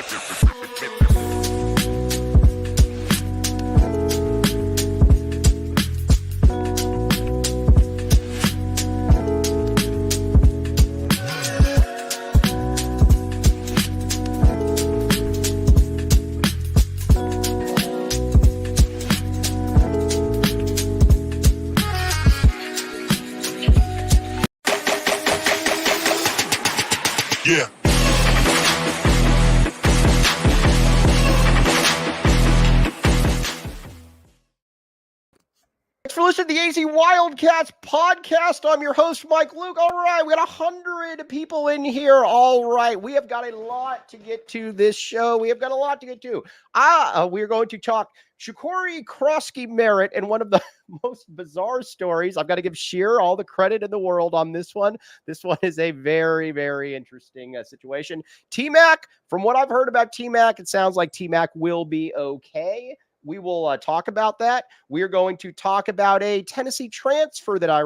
Yeah. Thanks for listening to the AZ Wildcats podcast. I'm your host, Mike Luke. All right, we got 100 people in here. All right, we have got a lot to get to this show. We're going to talk Jacory Croskey-Merritt and one of the most bizarre stories. I've got to give Scheer all the credit in the world on this one. This one is a very, very interesting situation. T-Mac, from what I've heard about T-Mac, it sounds like T-Mac will be okay. We will talk about that. We're going to talk about a Tennessee transfer that I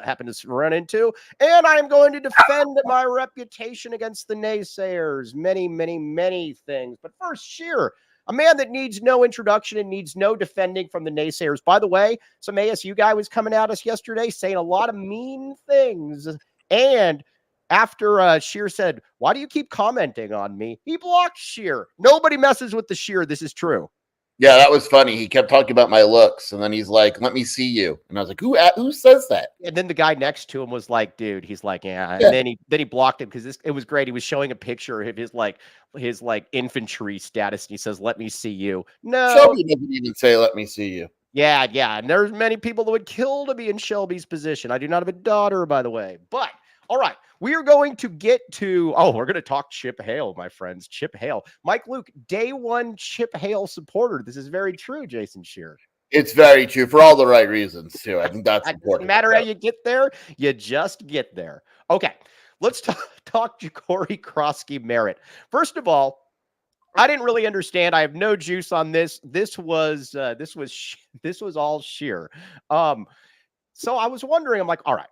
happened to run into. And I'm going to defend my reputation against the naysayers. Many, many, many things. But first, Scheer, a man that needs no introduction and needs no defending from the naysayers. By the way, some ASU guy was coming at us yesterday saying a lot of mean things. And after Scheer said, "Why do you keep commenting on me?" he blocked Scheer. Nobody messes with the Scheer. This is true. Yeah, that was funny. He kept talking about my looks, and then he's like, "Let me see you." And I was like, "Who says that?" And then the guy next to him was like, "Dude," he's like, "Yeah." And then he blocked him because it was great. He was showing a picture of his infantry status, and he says, "Let me see you." No, Shelby doesn't even say, "Let me see you." Yeah. And there's many people that would kill to be in Shelby's position. I do not have a daughter, by the way. But all right, we are going to get to, we're going to talk Chip Hale, my friends. Chip Hale. Mike Luke, day one Chip Hale supporter. This is very true, Jason Scheer. It's very true for all the right reasons, too. I think that's important. Doesn't matter how you get there. You just get there. Okay, let's talk Jacory Croskey-Merritt. First of all, I didn't really understand. I have no juice on this. This was all Scheer. So I was wondering, I'm like, all right,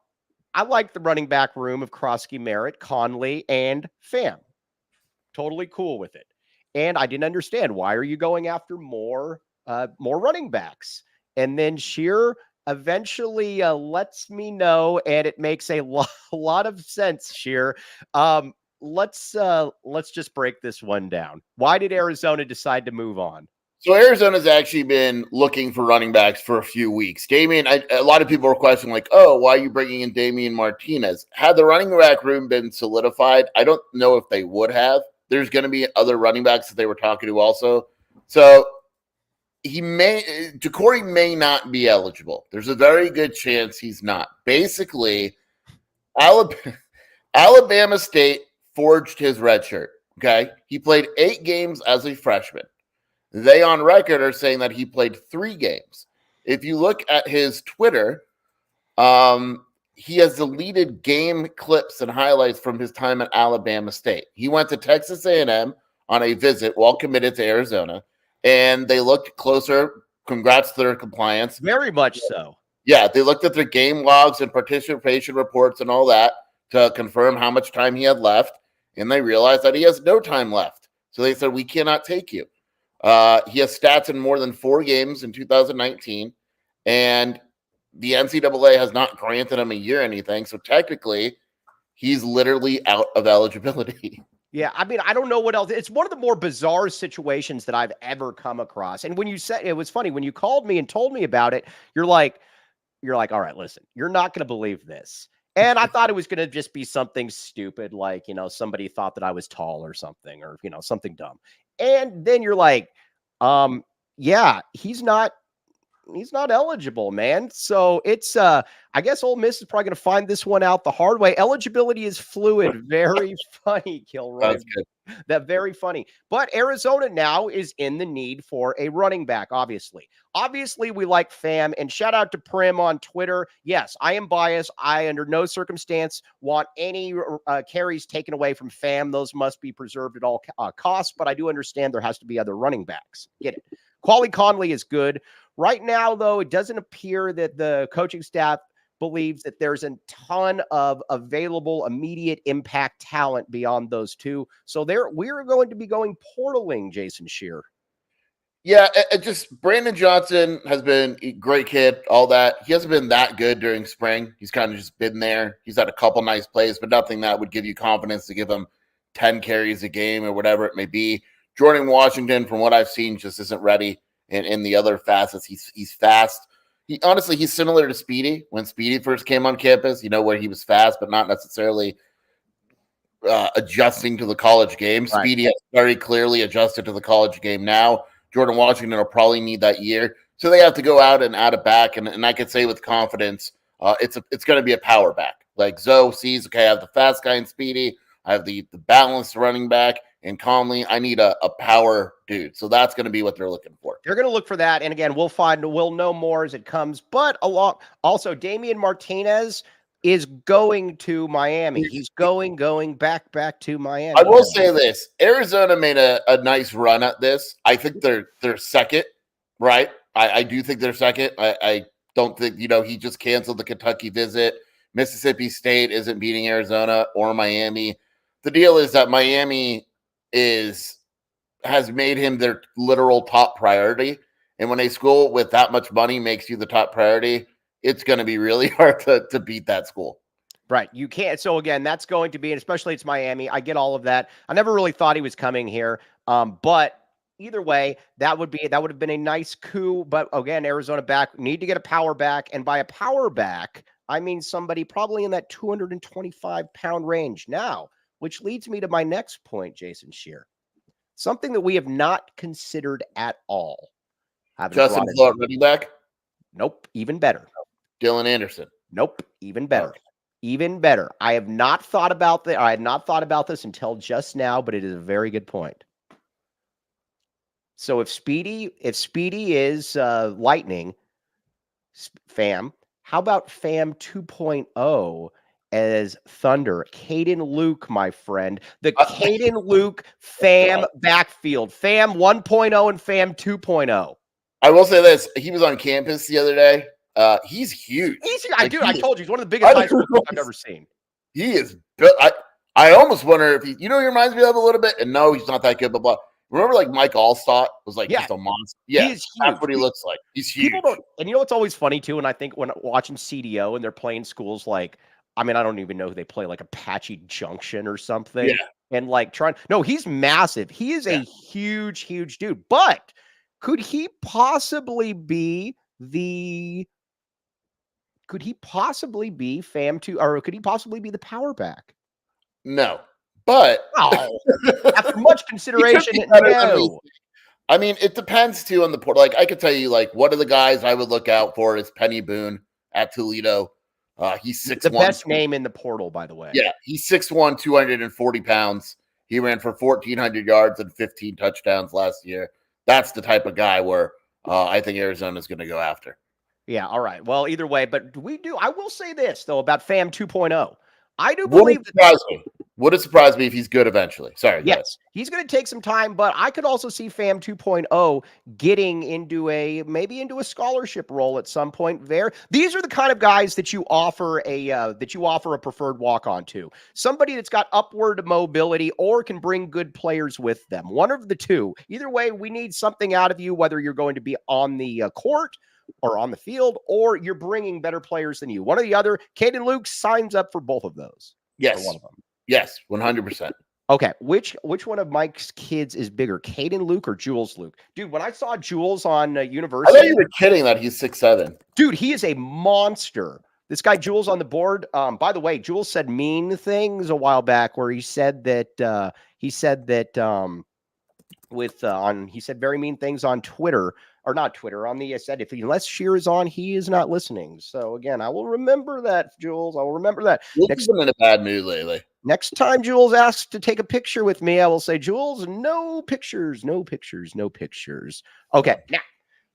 I like the running back room of Croskey-Merritt, Conley, and Pham. Totally cool with it. And I didn't understand, why are you going after more running backs? And then Scheer eventually lets me know, and it makes a lot of sense, Scheer. Let's just break this one down. Why did Arizona decide to move on? So Arizona's actually been looking for running backs for a few weeks. A lot of people were questioning, like, "Oh, why are you bringing in Damian Martinez?" Had the running back room been solidified, I don't know if they would have. There's going to be other running backs that they were talking to also. So Jacory may not be eligible. There's a very good chance he's not. Basically, Alabama State forged his red shirt. Okay. He played 8 games as a freshman. They on record are saying that he played 3 games. If you look at his Twitter, he has deleted game clips and highlights from his time at Alabama State. He went to Texas A&M on a visit while committed to Arizona, and they looked closer. Congrats to their compliance. Very much so. Yeah, they looked at their game logs and participation reports and all that to confirm how much time he had left, and they realized that he has no time left. So they said, "We cannot take you." He has stats in more than 4 games in 2019, and the NCAA has not granted him a year or anything. So technically, he's literally out of eligibility. Yeah, I mean, I don't know what else. It's one of the more bizarre situations that I've ever come across. And when you said, it was funny, when you called me and told me about it, you're like, all right, listen, you're not going to believe this. And I thought it was going to just be something stupid, like, somebody thought that I was tall or something, or, something dumb. And then you're like, yeah, he's not eligible, man. So it's, I guess Ole Miss is probably going to find this one out the hard way. Eligibility is fluid. Very funny, Kilroy. That's good. That very funny. But Arizona now is in the need for a running back, obviously. Obviously, we like Pham, and shout out to Prim on Twitter. Yes, I am biased. I, under no circumstance, want any carries taken away from Pham. Those must be preserved at all costs, but I do understand there has to be other running backs. Get it. Quali Conley is good. Right now, though, it doesn't appear that the coaching staff believes that there's a ton of available immediate impact talent beyond those two. So we're going to be going portaling Jason Scheer. Yeah, just Brandon Johnson has been a great kid, all that. He hasn't been that good during spring. He's kind of just been there. He's had a couple nice plays, but nothing that would give you confidence to give him 10 carries a game or whatever it may be. Jordan Washington, from what I've seen, just isn't ready in the other facets. He's fast. He's similar to Speedy. When Speedy first came on campus, where he was fast, but not necessarily adjusting to the college game. Right. Speedy has very clearly adjusted to the college game now. Jordan Washington will probably need that year. So they have to go out and add it back. And I could say with confidence, it's going to be a power back. Like Zoe sees, okay, I have the fast guy in Speedy. I have the balanced running back and Conley. I need a power dude. So that's going to be what they're looking for. They're going to look for that. And again, we'll know more as it comes. But also Damian Martinez is going to Miami. He's going back to Miami. I will say this. Arizona made a nice run at this. I think they're second, right? I do think they're second. I don't think, he just canceled the Kentucky visit. Mississippi State isn't beating Arizona or Miami. The deal is that Miami has made him their literal top priority. And when a school with that much money makes you the top priority, it's going to be really hard to beat that school. Right. You can't. So again, that's going to be, and especially it's Miami. I get all of that. I never really thought he was coming here. But either way, that would have been a nice coup. But again, Arizona need to get a power back. And by a power back, I mean somebody probably in that 225-pound range now, which leads me to my next point, Jason Scheer. Something that we have not considered at all. Justin Floyd running back? Nope. Even better. Dylan Anderson. Nope. Even better. Okay. Even better. I had not thought about this until just now, but it is a very good point. So if Speedy is lightning, fam, how about fam 2.0 as thunder? Caden Luke, my friend. The Caden Luke fam backfield. Fam 1.0 and fam 2.0. I will say this. He was on campus the other day. He's huge. I told you, he's one of the biggest high school I've ever seen. He is built. I almost wonder if he he reminds me of a little bit. And no, he's not that good, blah. Remember, like Mike Allstott was like just a monster. Yeah, that's what he looks like. He's huge. And what's always funny too, and I think when watching CDO and they're playing schools like, I don't even know who they play, like Apache Junction or something. Yeah. And like he's massive. He is a huge dude. But could he possibly be fam 2, or could he possibly be the power back? No. But after much consideration, no. I mean, it depends too on the portal. Like I could tell you, like one of the guys I would look out for is Penny Boone at Toledo. He's 6'1". The best name in the portal, by the way. Yeah, he's 6'1", 240 pounds. He ran for 1,400 yards and 15 touchdowns last year. That's the type of guy where I think Arizona is going to go after. Yeah, all right. Well, either way, but I will say this, though, about FAM 2.0. I do believe that. Would it surprise me if he's good eventually? Sorry. Yes, he's going to take some time, but I could also see FAM 2.0 getting into a scholarship role at some point there. These are the kind of guys that you offer a preferred walk-on to. Somebody that's got upward mobility or can bring good players with them. One of the two. Either way, we need something out of you, whether you're going to be on the court or on the field, or you're bringing better players than you. One or the other. Caden Luke signs up for both of those. Yes. One of them. Yes, 100%. Okay, which one of Mike's kids is bigger, Caden Luke or Jules Luke? Dude, when I saw Jules on University, I thought you were kidding that he's 6'7". Dude, he is a monster. This guy Jules on the board. By the way, Jules said mean things a while back, where he said very mean things on Twitter. Or not Twitter, said unless Scheer is on, he is not listening. So again, I will remember that, Jules. I will remember that. He's been in a bad mood lately. Next time Jules asks to take a picture with me, I will say, Jules, no pictures. Okay, now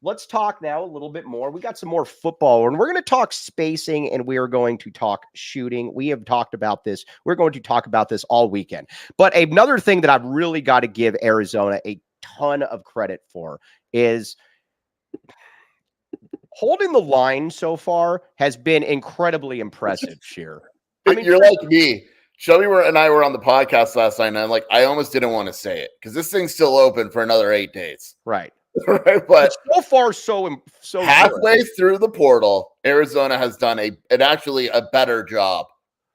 let's talk now a little bit more. We got some more football, and we're going to talk spacing, and we are going to talk shooting. We have talked about this. We're going to talk about this all weekend. But another thing that I've really got to give Arizona a ton of credit for is Holding the line so far has been incredibly impressive, Scheer. I mean, You're like me. Shelby and I were on the podcast last night, and I'm like, I almost didn't want to say it because this thing's still open for another 8 days. right. Right, but so far, so halfway good. through the portal, Arizona has done actually a better job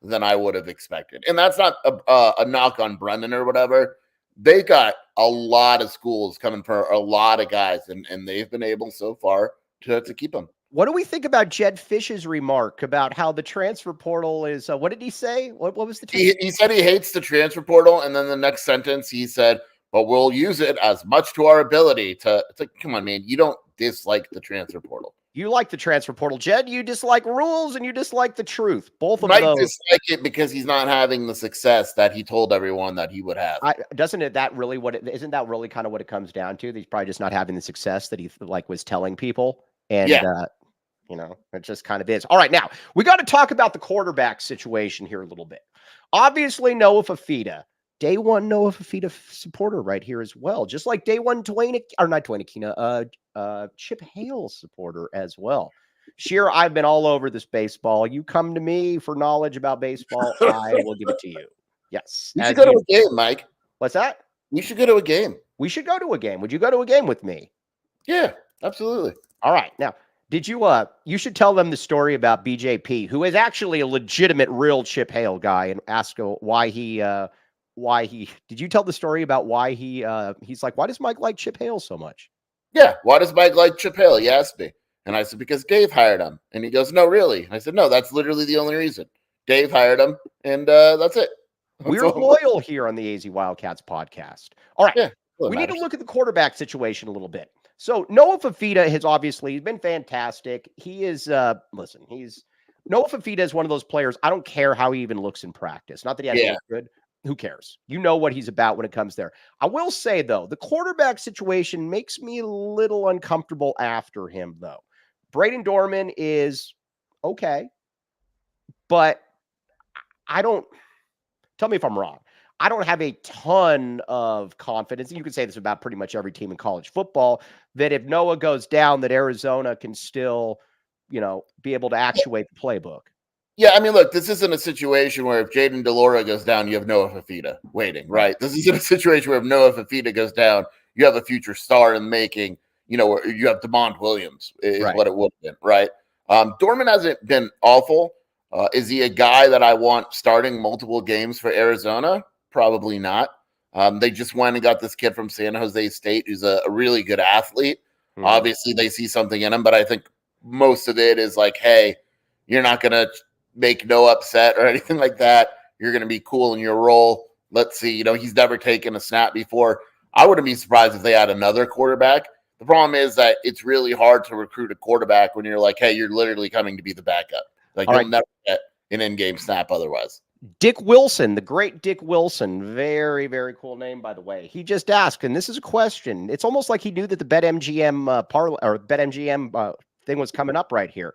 than I would have expected, and that's not a knock on Brendan or whatever. They got a lot of schools coming for a lot of guys, and they've been able so far to keep them. What do we think about Jed Fish's remark about how the transfer portal is? What did he say? What was the? He said he hates the transfer portal, and then the next sentence he said, "But we'll use it as much to our ability to." It's like, come on, man, you don't dislike the transfer portal. You like the transfer portal, Jed. You dislike rules, and you dislike the truth. Both of Mike those. dislike it because he's not having the success that he told everyone that he would have. Isn't that really kind of what it comes down to? He's probably just not having the success that he was telling people, and it just kind of is. All right, now we got to talk about the quarterback situation here a little bit. Obviously, Noah Fifita, day one Noah Fifita supporter right here as well, just like day one Chip Hale supporter as well. Scheer, I've been all over this baseball. You come to me for knowledge about baseball, I will give it to you. Yes. You should go to a game, Mike. What's that? We should go to a game. We should go to a game. Would you go to a game with me? Yeah, absolutely. All right. Now, did you you should tell them the story about BJP, who is actually a legitimate real Chip Hale guy, and ask why he did you tell the story about why he's like, why does Mike like Chip Hale so much? Yeah, why does Mike like Chip Hale? He asked me. And I said, because Dave hired him. And he goes, no, really? I said, no, that's literally the only reason. Dave hired him, and that's it. We're loyal here on the AZ Wildcats podcast. All right. Yeah, we need to look at the quarterback situation a little bit. So Noah Fifita he's been fantastic. He is, Noah Fifita is one of those players. I don't care how he even looks in practice. Not that he has to look good. Who cares? You know what he's about when it comes there. I will say, though, the quarterback situation makes me a little uncomfortable after him, though. Braden Dorman is okay, but tell me if I'm wrong. I don't have a ton of confidence, and you can say this about pretty much every team in college football, that if Noah goes down, that Arizona can still, be able to actuate the playbook. Yeah, I mean, look, this isn't a situation where if Jaden DeLora goes down, you have Noah Fifita waiting, right? This isn't a situation where if Noah Fifita goes down, you have a future star in the making, where you have DeMond Williams is what it would have been, right? Dorman hasn't been awful. Is he a guy that I want starting multiple games for Arizona? Probably not. They just went and got this kid from San Jose State who's a really good athlete. Mm-hmm. Obviously, they see something in him, but I think most of it is like, hey, you're not going to make no upset or anything like that. You're going to be cool in your role. Let's see. He's never taken a snap before. I wouldn't be surprised if they had another quarterback. The problem is that it's really hard to recruit a quarterback when you're like, hey, you're literally coming to be the backup. Like, you'll never get an in-game snap otherwise. Dick Wilson, the great Dick Wilson. Very, very cool name, by the way. He just asked, and this is a question. It's almost like he knew that the BetMGM BetMGM thing was coming up right here.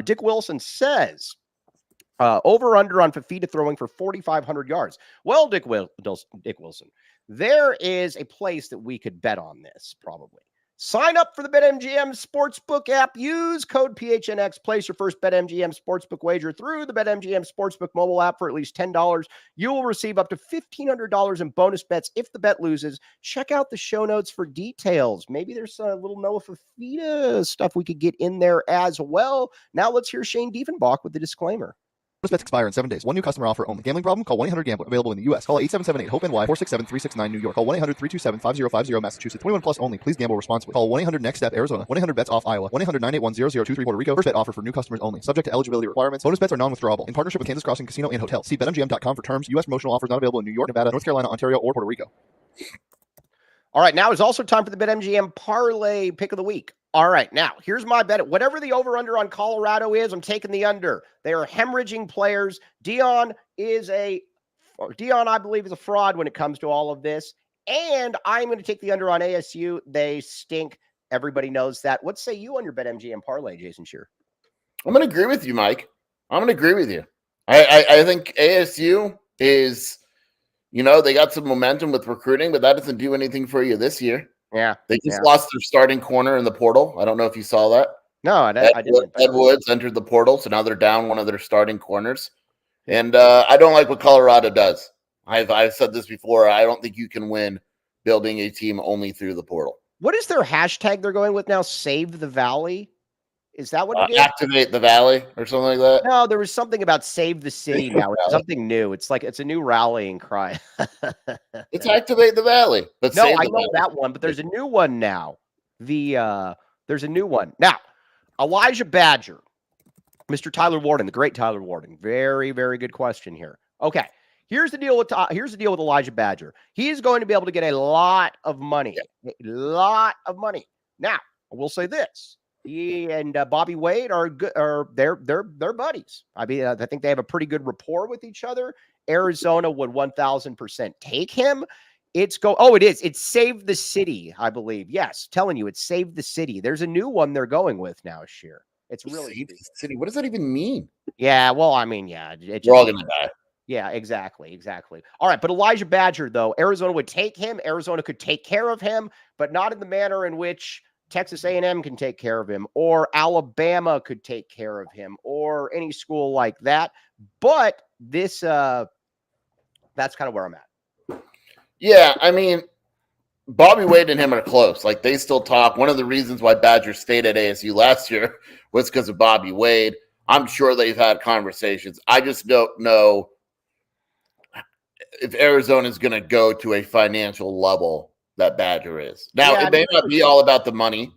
Dick Wilson says, over-under on Fifita throwing for 4,500 yards. Well, Dick Wilson, there is a place that we could bet on this, probably. Sign up for the BetMGM Sportsbook app. Use code PHNX. Place your first BetMGM Sportsbook wager through the BetMGM Sportsbook mobile app for at least $10. You will receive up to $1,500 in bonus bets if the bet loses. Check out the show notes for details. Maybe there's a little Noah Fifita stuff we could get in there as well. Now let's hear Shane Diefenbach with the disclaimer. Bonus bets expire in 7 days. One new customer offer only. Gambling problem? Call 1-800-GAMBLER. Available in the U.S. Call 877-8-HOPE-NY 467-369 New York. Call 1-800-327-5050 Massachusetts. 21 plus only. Please gamble responsibly. Call 1-800-NEXT-STEP Arizona. 1-800-BETS-OFF Iowa. 1-800-981-0023 Puerto Rico. First bet offer for new customers only. Subject to eligibility requirements. Bonus bets are non-withdrawable. In partnership with Kansas Crossing Casino and Hotel. See BetMGM.com for terms. U.S. promotional offers not available in New York, Nevada, North Carolina, Ontario, or Puerto Rico. All right, now it's also time for the BetMGM Parlay Pick of the Week. All right, now here's my bet. Whatever the over-under on Colorado is, I'm taking the under. They are hemorrhaging players. Dion, I believe, is a fraud when it comes to all of this. And I'm going to take the under on ASU. They stink. Everybody knows that. What say you on your BetMGM Parlay, Jason Scheer? I'm going to agree with you, Mike. I'm going to agree with you. I think ASU is, they got some momentum with recruiting, but that doesn't do anything for you this year. Yeah. They just lost their starting corner in the portal. I don't know if you saw that. No, I didn't. Ed Woods entered the portal, so now they're down one of their starting corners. And I don't like what Colorado does. I've said this before. I don't think you can win building a team only through the portal. What is their hashtag they're going with now? Save the Valley? Is that what it is? Activate the Valley or something like that? No, there was something about Save the City now. It's something new. It's like it's a new rallying cry. It's Activate the Valley. But no, I know Valley. That one, but there's a new one now. There's a new one. Now, Elijah Badger, Mr. Tyler Warden, the great Tyler Warden. Very, very good question here. Okay. Here's the deal with Elijah Badger. He is going to be able to get a lot of money. A lot of money. Now, I will say this. He and Bobby Wade are good. They're buddies. I mean, I think they have a pretty good rapport with each other. Arizona would 1,000% take him. It is. It's Save the City, I believe. Yes, telling you, it's Save the City. There's a new one they're going with now, Scheer. It's really Save the City. What does that even mean? Yeah, well, I mean, yeah. We're all gonna die. Yeah, exactly. All right, but Elijah Badger, though, Arizona would take him. Arizona could take care of him, but not in the manner in which Texas A&M can take care of him, or Alabama could take care of him, or any school like that. But this, that's kind of where I'm at. Yeah, I mean, Bobby Wade and him are close. Like, they still talk. One of the reasons why Badger stayed at ASU last year was because of Bobby Wade. I'm sure they've had conversations. I just don't know if Arizona is going to go to a financial level that Badger is. Now, it may not be all about the money.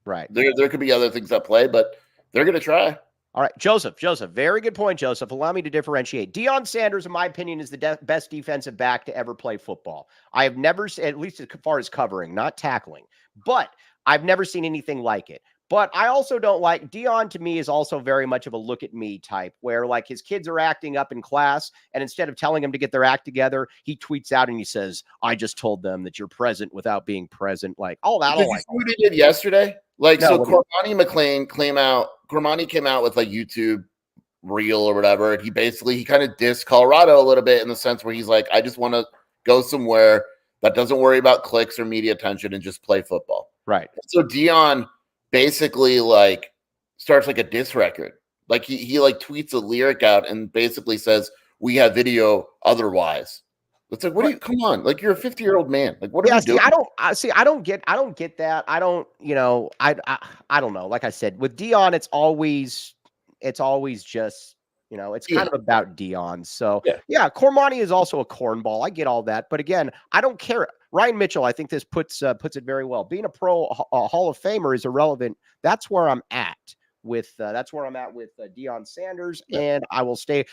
Right. There could be other things at play, but they're going to try. All right, Joseph, very good point, Joseph. Allow me to differentiate. Deion Sanders, in my opinion, is the best defensive back to ever play football. I have never, at least as far as covering, not tackling, but I've never seen anything like it. But I also don't like Deion. To me, is also very much of a look at me type, where like his kids are acting up in class, and instead of telling them to get their act together, he tweets out and he says, "I just told them that you're present without being present." Like all that. Did you see what he did yesterday? Like, no, so Cormani came out with like YouTube reel or whatever, and he kind of dissed Colorado a little bit in the sense where he's like, I just want to go somewhere that doesn't worry about clicks or media attention and just play football. Right. So Deion basically like starts like a diss record. Like he like tweets a lyric out and basically says, "We have video otherwise." It's like, what do you, come on, like you're a 50-year-old man. Like, what are you doing? I don't get that. I don't, I don't know. Like I said, with Deion, it's always just, it's kind of about Deion. So yeah, Cormani is also a cornball. I get all that. But again, I don't care. Ryan Mitchell, I think this puts it very well. Being a pro Hall of Famer is irrelevant. That's where I'm at with Deion Sanders, and I will stay.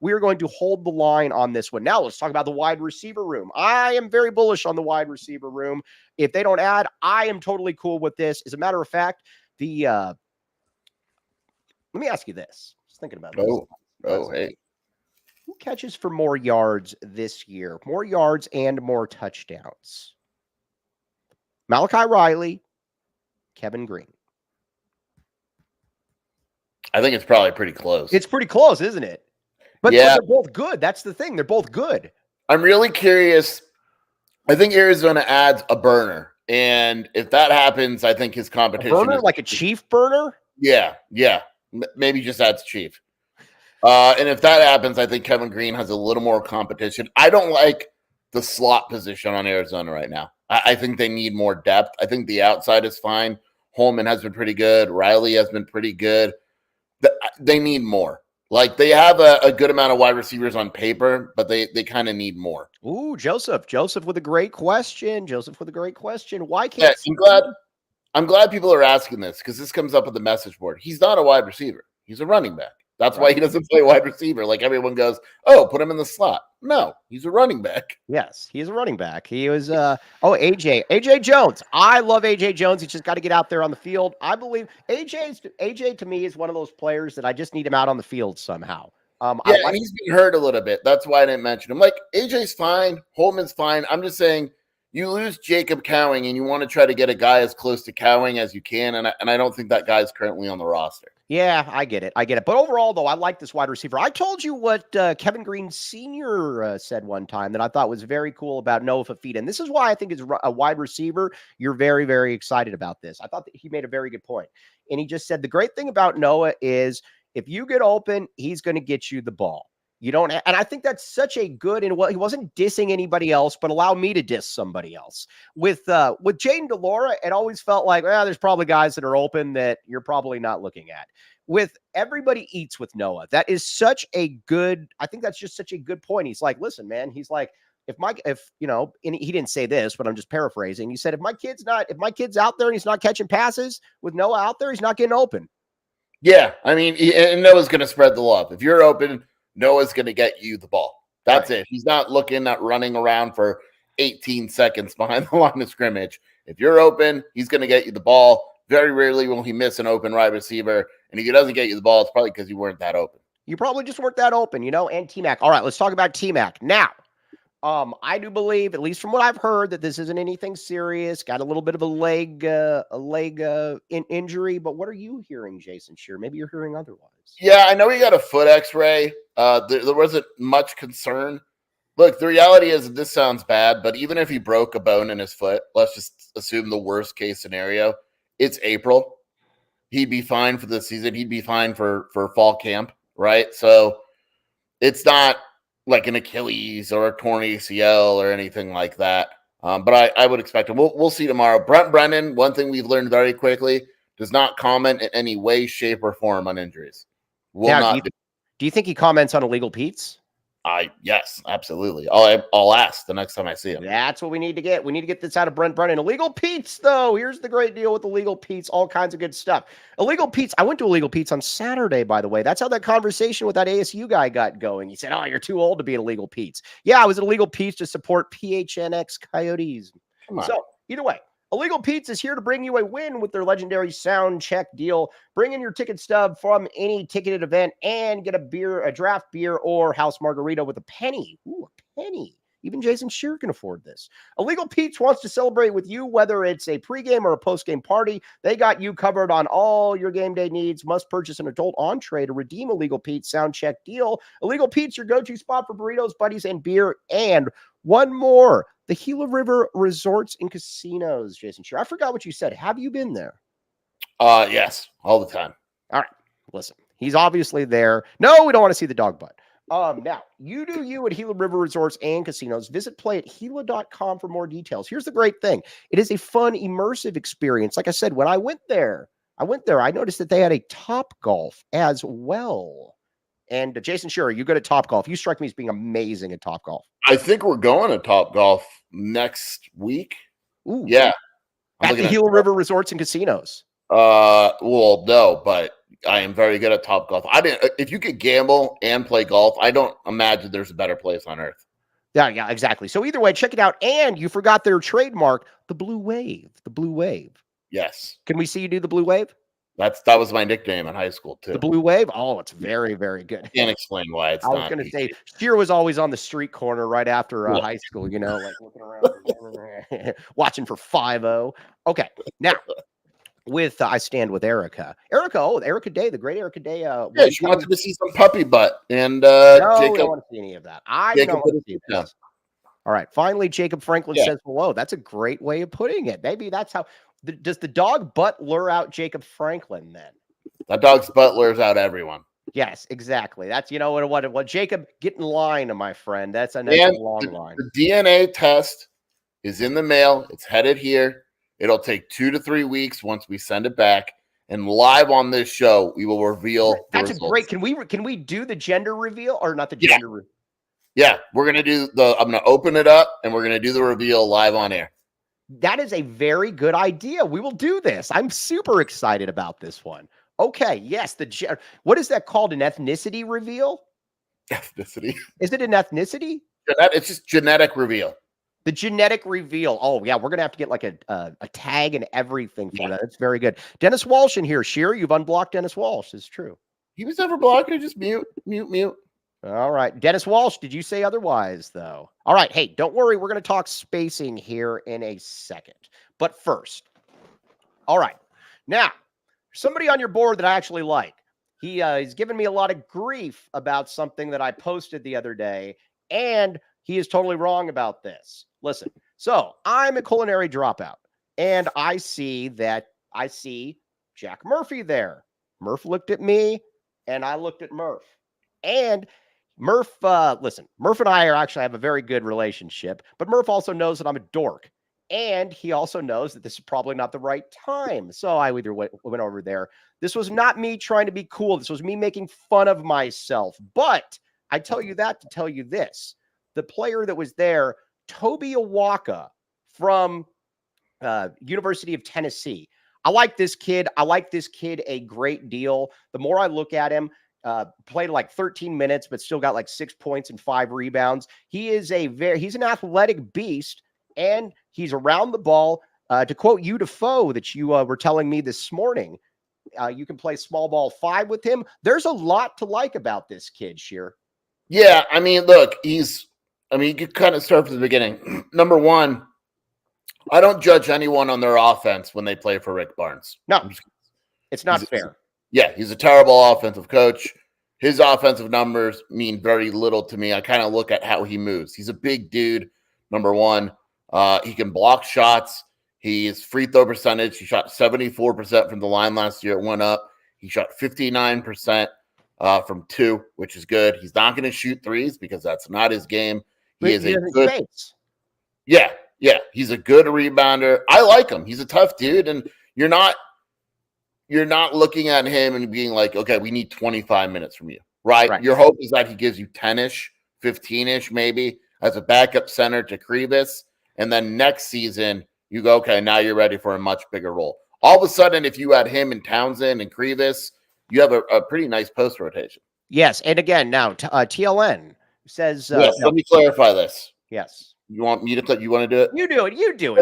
We are going to hold the line on this one. Now let's talk about the wide receiver room. I am very bullish on the wide receiver room. If they don't add, I am totally cool with this. As a matter of fact, let me ask you this. Just thinking about this. Hey. Who catches for more yards this year? More yards and more touchdowns? Malachi Riley, Kevin Green. I think it's probably pretty close. It's pretty close, isn't it? But they're both good. That's the thing. They're both good. I'm really curious. I think Arizona adds a burner. And if that happens, I think his competition is like a chief burner? Yeah. Maybe just adds chief. And if that happens, I think Kevin Green has a little more competition. I don't like the slot position on Arizona right now. I think they need more depth. I think the outside is fine. Holman has been pretty good. Riley has been pretty good. They need more. Like, they have a good amount of wide receivers on paper, but they kind of need more. Ooh, Joseph with a great question. Why can't I'm glad people are asking this, because this comes up at the message board. He's not a wide receiver. He's a running back. That's why he doesn't play wide receiver. Like, everyone goes, "Oh, put him in the slot." No, he's a running back. Yes, he's a running back. He was AJ Jones. I love AJ Jones. He's just got to get out there on the field. I believe AJ to me is one of those players that I just need him out on the field somehow. And he's been hurt a little bit. That's why I didn't mention him. Like, AJ's fine, Holman's fine. I'm just saying you lose Jacob Cowing and you want to try to get a guy as close to Cowing as you can. And I don't think that guy's currently on the roster. Yeah, I get it. But overall, though, I like this wide receiver. I told you what Kevin Green Sr. Said one time that I thought was very cool about Noah Fifita. And this is why I think as a wide receiver, you're very, very excited about this. I thought that he made a very good point. And he just said the great thing about Noah is if you get open, he's going to get you the ball. You don't, and I think that's such a good, and he wasn't dissing anybody else, but allow me to diss somebody else. With Jaden DeLora, it always felt like, there's probably guys that are open that you're probably not looking at. With everybody eats with Noah, that is such a good, I think that's just such a good point. He's like, listen, man, he's like, and he didn't say this, but I'm just paraphrasing. He said, if my kid's out there and he's not catching passes with Noah out there, he's not getting open. Yeah. I mean, and Noah's going to spread the love. If you're open, Noah's going to get you the ball. That's right. It. He's not looking at running around for 18 seconds behind the line of scrimmage. If you're open, he's going to get you the ball. Very rarely will he miss an open wide receiver. And if he doesn't get you the ball, it's probably because you weren't that open. You probably just weren't that open, and T-Mac. All right, let's talk about T-Mac. Now, I do believe, at least from what I've heard, that this isn't anything serious. Got a little bit of a leg injury. But what are you hearing, Jason Scheer? Maybe you're hearing otherwise. Yeah, I know he got a foot x-ray. There wasn't much concern. Look, the reality is this sounds bad, but even if he broke a bone in his foot, let's just assume the worst case scenario. It's April. He'd be fine for the season. He'd be fine for fall camp, right? So it's not like an Achilles or a torn ACL or anything like that. But I would expect him. We'll see tomorrow. Brent Brennan, one thing we've learned very quickly, does not comment in any way, shape, or form on injuries. Do you think he comments on illegal Pete's? Yes, absolutely. I'll ask the next time I see him. That's what we need to get. We need to get this out of Brent Brennan. Illegal Pete's, though. Here's the great deal with Illegal Pete's. All kinds of good stuff. Illegal Pete's. I went to Illegal Pete's on Saturday, by the way. That's how that conversation with that ASU guy got going. He said, you're too old to be at Illegal Pete's. Yeah, I was at Illegal Pete's to support PHNX Coyotes. So either way, Illegal Pete's is here to bring you a win with their legendary sound check deal. Bring in your ticket stub from any ticketed event and get a draft beer or house margarita with a penny. Ooh, a penny. Even Jason Scheer can afford this. Illegal Pete's wants to celebrate with you, whether it's a pregame or a postgame party. They got you covered on all your game day needs. Must purchase an adult entree to redeem Illegal Pete's sound check deal. Illegal Pete's, your go-to spot for burritos, buddies, and beer. And one more, the Gila River Resorts and Casinos, Jason Scheer. I forgot what you said. Have you been there? Yes, all the time. All right, listen. He's obviously there. No, we don't want to see the dog butt. Now, you do you at Gila River Resorts and Casinos. Visit play@gila.com for more details. Here's the great thing. It is a fun, immersive experience. Like I said, when I went there, I noticed that they had a Topgolf as well. And Jason Scheer, you good at Topgolf? You strike me as being amazing at Topgolf. I think we're going to Topgolf next week. Ooh. Yeah. At the Gila River Resorts and Casinos. Well, no, but I am very good at Topgolf. If you could gamble and play golf, I don't imagine there's a better place on earth. Yeah, exactly. So either way, check it out. And you forgot their trademark, the Blue Wave. The Blue Wave. Yes. Can we see you do the Blue Wave? That was my nickname in high school too. The Blue Wave? Oh, it's very, very good. Can't explain why it's not. I was going to say, Scheer was always on the street corner right after high school, like looking around, watching for 5-0. Okay, now, I stand with Erica. Erica Day, the great Erica Day. She wanted to see some puppy butt. And no, Jacob, don't want to see any of that. I don't want to see that. All right, finally, Jacob Franklin says hello. That's a great way of putting it. Maybe that's how... Does the dog butt lure out Jacob Franklin then? That dog's butt lures out everyone. Yes, exactly. That's, what Jacob, get in line, my friend. That's a long line. The DNA test is in the mail. It's headed here. It'll take 2 to 3 weeks once we send it back. And live on this show, we will reveal the results. Great. Can we do the gender reveal or not the gender reveal? Yeah, we're going to I'm going to open it up and we're going to do the reveal live on air. That is a very good idea. We will do this. I'm super excited about this one. Okay, yes. What is that called? An ethnicity reveal? Ethnicity. Is it an ethnicity? It's just genetic reveal. The genetic reveal. Oh, yeah. We're going to have to get like a tag and everything for that. It's very good. Dennis Walsh in here. Scheer, you've unblocked Dennis Walsh. It's true. He was never blocked. Just mute. All right. Dennis Walsh, did you say otherwise, though? All right. Hey, don't worry. We're going to talk spacing here in a second. But first, all right. Now, somebody on your board that I actually like. He's given me a lot of grief about something that I posted the other day, and he is totally wrong about this. Listen, so I'm a culinary dropout, and I see Jack Murphy there. Murph looked at me, and I looked at Murph. And Murph, listen, Murph and I actually have a very good relationship, but Murph also knows that I'm a dork. And he also knows that this is probably not the right time. So I either went over there. This was not me trying to be cool. This was me making fun of myself. But I tell you that to tell you this. The player that was there, Toby Awaka from University of Tennessee. I like this kid. I like this kid a great deal. The more I look at him, played like 13 minutes, but still got like 6 points and 5 rebounds. He's an athletic beast. And he's around the ball. To quote you, Defoe, that you were telling me this morning, you can play small ball 5 with him. There's a lot to like about this kid, Scheer. Yeah, I mean, look, you could kind of start from the beginning. Number one, I don't judge anyone on their offense when they play for Rick Barnes. No, it's not fair. He's a terrible offensive coach. His offensive numbers mean very little to me. I kind of look at how he moves. He's a big dude, number one. He can block shots. His free throw percentage, he shot 74% from the line last year. It went up. He shot 59% from 2, which is good. He's not going to shoot threes because that's not his game. He is a good space. Yeah. He's a good rebounder. I like him. He's a tough dude, and you're not looking at him and being like, okay, we need 25 minutes from you, right? Your hope is that he gives you 10-ish, 15-ish maybe as a backup center to Krivas. And then next season, you go, okay, now you're ready for a much bigger role. All of a sudden, if you had him and Townsend and Krivas, you have a pretty nice post rotation. Yes. And again, now TLN says. Yes, let me clarify this. Yes. You want me to you want to do it? You do it. You do it.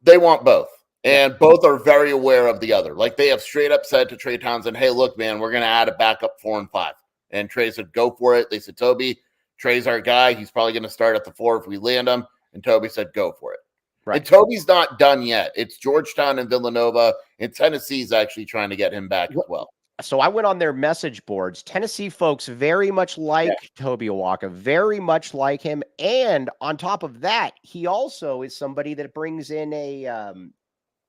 They want both. And both are very aware of the other. Like, they have straight up said to Trey Townsend, hey, look, man, we're going to add a backup 4 and 5. And Trey said, go for it. They said, Toby, Trey's our guy. He's probably going to start at the 4 if we land him. And Toby said, go for it. Right. And Toby's not done yet. It's Georgetown and Villanova, and Tennessee's actually trying to get him back as well. So I went on their message boards. Tennessee folks very much like Toby Awaka, very much like him. And on top of that, he also is somebody that brings in a,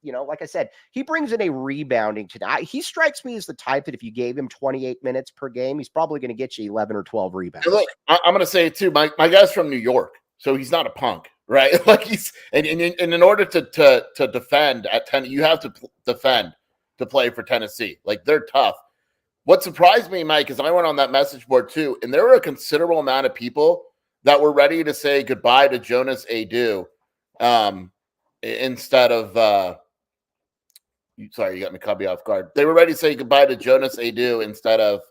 like I said, he brings in a rebounding tonight. He strikes me as the type that if you gave him 28 minutes per game, he's probably going to get you 11 or 12 rebounds. Look, I'm going to say it too. My guy's from New York, so he's not a punk. Right, like he's and in order to defend at 10, you have to defend to play for Tennessee. Like, they're tough. What surprised me, Mike, is I went on that message board too, and there were a considerable amount of people that were ready to say goodbye to Jonas Adu, instead of. Sorry, you got me caught off guard. They were ready to say goodbye to Jonas Adu instead of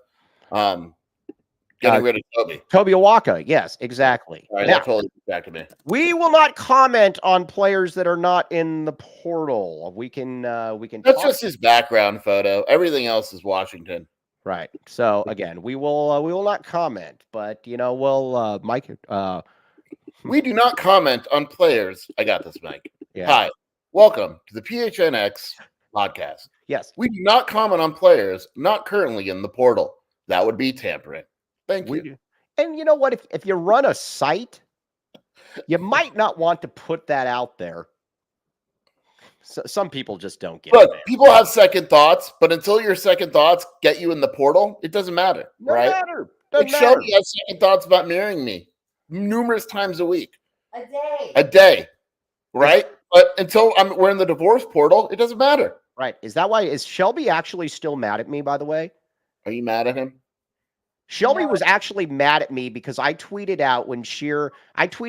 getting rid of Toby. Toby Awaka, yes, exactly. All right, that totally back to me. We will not comment on players that are not in the portal. We can. That's just his background photo. Everything else is Washington. Right. So again, we will not comment. But we'll Mike. We do not comment on players. I got this, Mike. Yeah. Hi, welcome to the PHNX podcast. Yes, we do not comment on players not currently in the portal. That would be tampering. Thank you. And you know what? If you run a site, you might not want to put that out there. So some people just don't get it. Look, people have second thoughts, but until your second thoughts get you in the portal, it doesn't matter, right? Doesn't matter. Shelby has second thoughts about marrying me numerous times a week. A day, right? But until we're in the divorce portal, it doesn't matter. Right. Is that why? Is Shelby actually still mad at me, by the way? Are you mad at him? Shelby was actually mad at me because I tweeted out when Scheer, it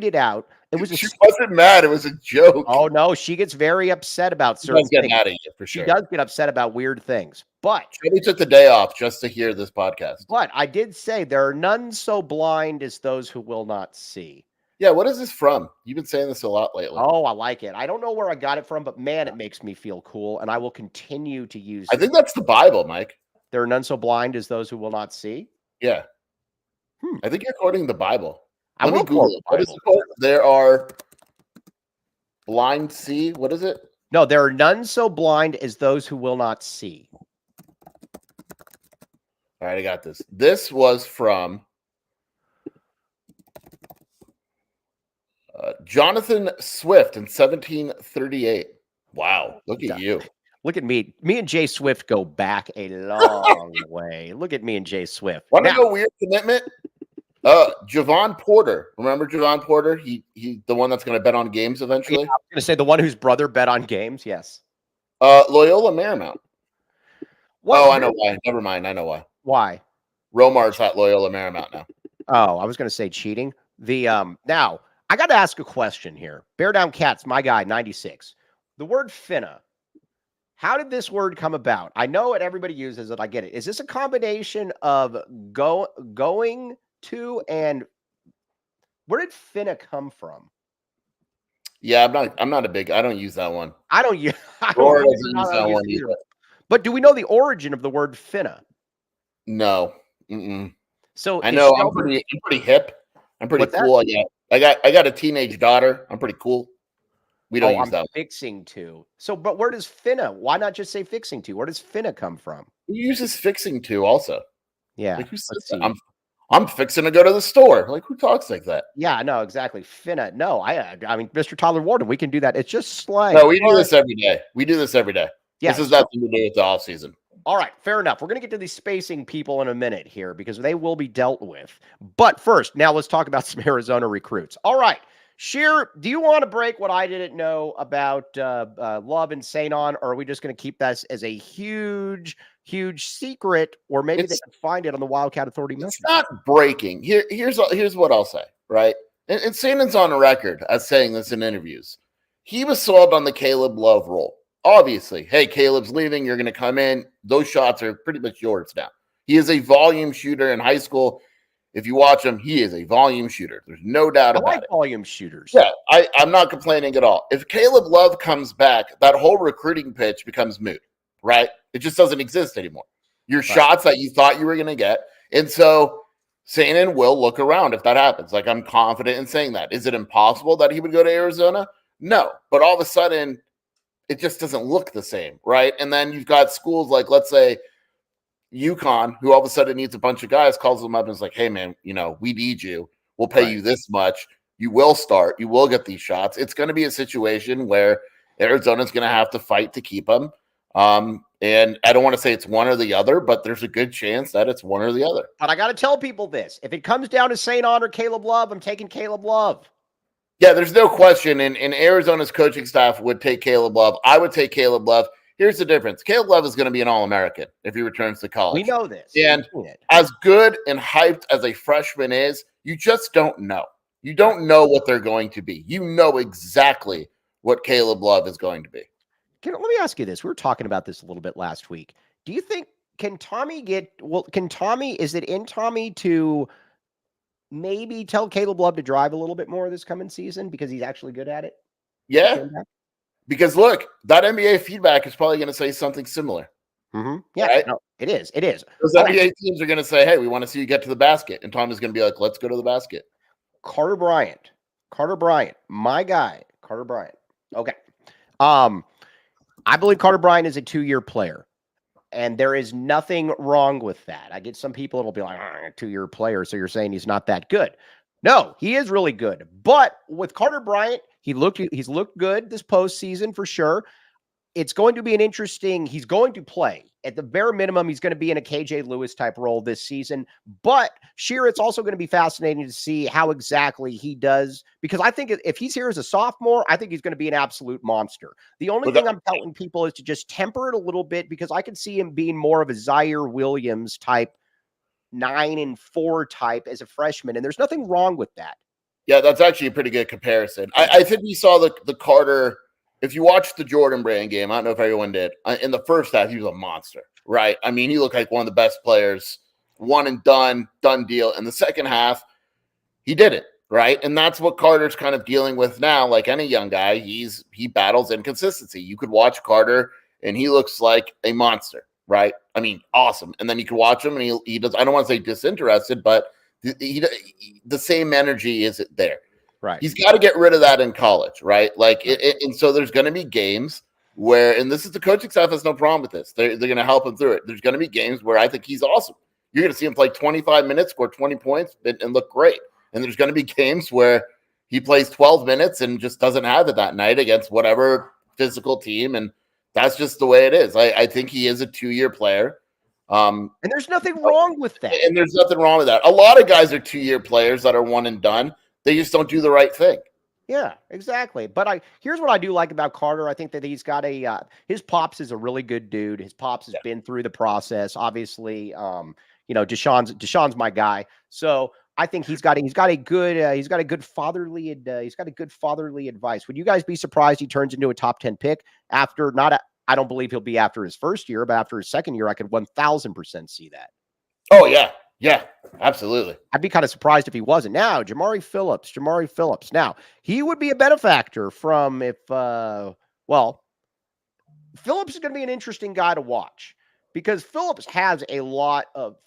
was she wasn't mad. It was a joke. Oh no, she gets very upset about certain things. She does get mad at you for sure. She does get upset about weird things. But Shelby took the day off just to hear this podcast. But I did say there are none so blind as those who will not see. Yeah, what is this from? You've been saying this a lot lately. Oh, I like it. I don't know where I got it from, but man, it makes me feel cool, and I will continue to use it. I think that's the Bible, Mike. There are none so blind as those who will not see. Yeah. I think you're quoting the Bible. I Let me will Google quote it. the What is Bible. the quote? There are blind see. What is it? No, there are none so blind as those who will not see. All right, I got this. This was from Jonathan Swift in 1738. Wow, look at you. Look at me. Me and Jay Swift go back a long way. Look at me and Jay Swift. Want to Now, know weird commitment? Javon Porter. Remember Javon Porter? He the one that's going to bet on games yeah, eventually. I was going to say the one whose brother bet on games. Yes. Loyola Marymount. What? Oh, I know why. Never mind. I know why. Why? Romar's at Loyola Marymount now. Oh, I was going to say cheating. Now I got to ask a question here. Bear Down Cats, my guy, 96. The word finna. How did this word come about? I know what everybody uses it. I get it. Is this a combination of going to and where did finna come from? Yeah, I'm not a big. I don't use that one. I don't use. Roar doesn't use that one either. But do we know the origin of the word finna? No. Mm-mm. So I know I'm pretty hip. I'm pretty cool. I got a teenage daughter. I'm pretty cool. We don't use that. Fixing to. So, but where does finna? Why not just say fixing to? Where does finna come from? Who uses fixing to also? Yeah. Like, who says that? I'm fixing to go to the store. Like, who talks like that? Yeah, no, exactly. Finna. No, I mean, Mr. Tyler Warden, we can do that. It's just slang. No, we do this every day. We do this every day. Yeah, this is nothing to do with the off season. All right, fair enough. We're going to get to these spacing people in a minute here because they will be dealt with. But first, now let's talk about some Arizona recruits. All right, Scheer, do you want to break what I didn't know about Love and Sanon, or are we just going to keep that as a huge secret, or maybe they can find it on the Wildcat Authority message? It's not breaking. Here's what I'll say, right? And Sanon's on record as saying this in interviews. He was sold on the Caleb Love role. Obviously, hey, Caleb's leaving. You're going to come in. Those shots are pretty much yours now. He is a volume shooter in high school. If you watch him, he is a volume shooter. There's no doubt about it. Volume shooters. Yeah, I'm not complaining at all. If Caleb Love comes back, that whole recruiting pitch becomes moot, right? It just doesn't exist anymore. Your shots that you thought you were going to get. And so Sanon will look around if that happens. Like, I'm confident in saying that. Is it impossible that he would go to Arizona? No. But all of a sudden, it just doesn't look the same, right? And then you've got schools like, let's say, UConn, who all of a sudden needs a bunch of guys, calls them up and is like, hey, man, we need you. We'll pay you this much. You will start. You will get these shots. It's going to be a situation where Arizona's going to have to fight to keep them. And I don't want to say it's one or the other, but there's a good chance that it's one or the other. But I got to tell people this. If it comes down to Sanon or Caleb Love, I'm taking Caleb Love. Yeah, there's no question. And Arizona's coaching staff would take Caleb Love. I would take Caleb Love. Here's the difference. Caleb Love is going to be an All-American if he returns to college. We know this. And as good and hyped as a freshman is, you just don't know. You don't know what they're going to be. You know exactly what Caleb Love is going to be. Let me ask you this. We were talking about this a little bit last week. Do you think, is it in Tommy to maybe tell Caleb Love to drive a little bit more this coming season because he's actually good at it? Yeah. Because look, that NBA feedback is probably going to say something similar. Mm-hmm. Yeah, right? No, it is. It is. Those NBA teams are going to say, hey, we want to see you get to the basket. And Tommy's going to be like, let's go to the basket. Carter Bryant, my guy, Carter Bryant. Okay. I believe Carter Bryant is a 2-year player, and there is nothing wrong with that. I get some people that'll be like, a 2-year player, so you're saying he's not that good. No, he is really good. But with Carter Bryant, he's looked good this postseason for sure. It's going to be he's going to play. At the bare minimum, he's going to be in a KJ Lewis type role this season. But Scheer, it's also going to be fascinating to see how exactly he does, because I think if he's here as a sophomore, I think he's going to be an absolute monster. The only thing I'm telling people is to just temper it a little bit, because I can see him being more of a Zaire Williams type, 9-4 type as a freshman, and there's nothing wrong with that. Yeah, that's actually a pretty good comparison. I think we saw the Carter. If you watched the Jordan Brand game, I don't know if everyone did. In the first half, he was a monster, right? I mean, he looked like one of the best players, one and done deal. In the second half, he did it, right? And that's what Carter's kind of dealing with now. Like any young guy, he battles inconsistency. You could watch Carter, and he looks like a monster, right? I mean, awesome. And then you can watch him, and he does. I don't want to say disinterested, but the same energy isn't there. Right. He's got to get rid of that in college, right? Like, and so there's going to be games where, and this is the coaching staff has no problem with this. They're going to help him through it. There's going to be games where I think he's awesome. You're going to see him play 25 minutes, score 20 points, and look great. And there's going to be games where he plays 12 minutes and just doesn't have it that night against whatever physical team. And that's just the way it is. I think he is a 2-year player. And there's nothing wrong with that. And there's nothing wrong with that. A lot of guys are 2-year players that are one and done. They just don't do the right thing. Yeah, exactly. But here's what I do like about Carter. I think that he's got his pops is a really good dude. His pops has been through the process. Obviously, Deshaun's my guy. So I think he's got a good fatherly advice. Would you guys be surprised he turns into a top 10 pick after I don't believe he'll be after his first year, but after his second year, I could 1000% see that. Oh yeah. Yeah, absolutely. I'd be kind of surprised if he wasn't. Now, Jacory Phillips. Now, he would be a benefactor from Phillips is going to be an interesting guy to watch because Phillips has a lot of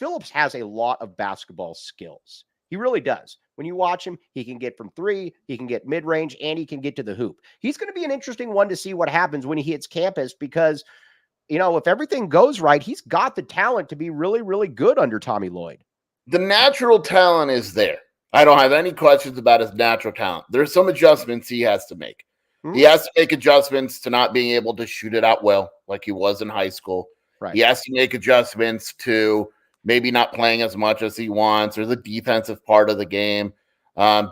basketball skills. He really does. When you watch him, he can get from 3, he can get mid-range, and he can get to the hoop. He's going to be an interesting one to see what happens when he hits campus because if everything goes right, he's got the talent to be really, really good under Tommy Lloyd. The natural talent is there. I don't have any questions about his natural talent. There's some adjustments he has to make. Mm-hmm. He has to make adjustments to not being able to shoot it out well like he was in high school. Right. He has to make adjustments to maybe not playing as much as he wants or the defensive part of the game,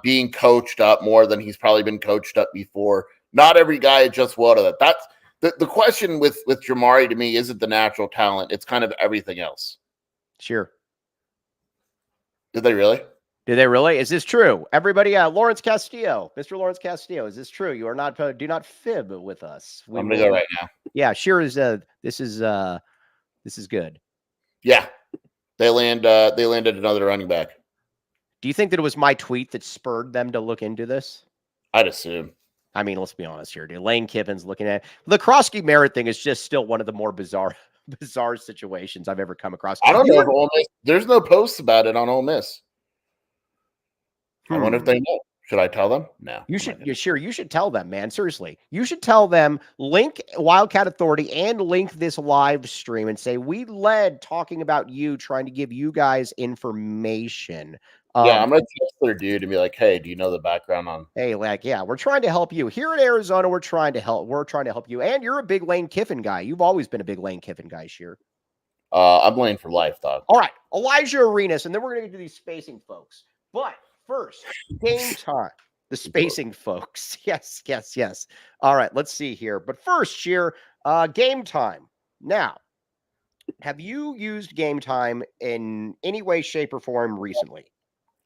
being coached up more than he's probably been coached up before. Not every guy adjusts well to that. That's the question with Jacory to me isn't the natural talent. It's kind of everything else. Sure. Did they really? Is this true? Everybody, Lawrence Castillo, Mr. Lawrence Castillo, is this true? You are not, do not fib with us. I'm going to go right now. Yeah, Scheer is, this is good. Yeah. They landed another running back. Do you think that it was my tweet that spurred them to look into this? I'd assume. I mean, let's be honest here, dude. Lane Kiffin's looking at the Croskie-Merritt thing is just still one of the more bizarre situations I've ever come across. I don't know if Ole Miss, there's no posts about it on Ole Miss. I wonder if they know. Should I tell them? No. You should tell them, man. Seriously. You should tell them, link Wildcat Authority and link this live stream and say, we led talking about you, trying to give you guys information. Yeah, I'm going to text their dude and be like, hey, do you know the background on? Hey, we're trying to help you. Here in Arizona, we're trying to help you. And you're a big Lane Kiffin guy. You've always been a big Lane Kiffin guy, Scheer. I'm Lane for life, dog. All right. Alijah Arenas, and then we're going to get to these spacing folks. But first, game time. The spacing folks. Yes. All right, let's see here. But first, Scheer, game time. Now, have you used game time in any way, shape, or form recently?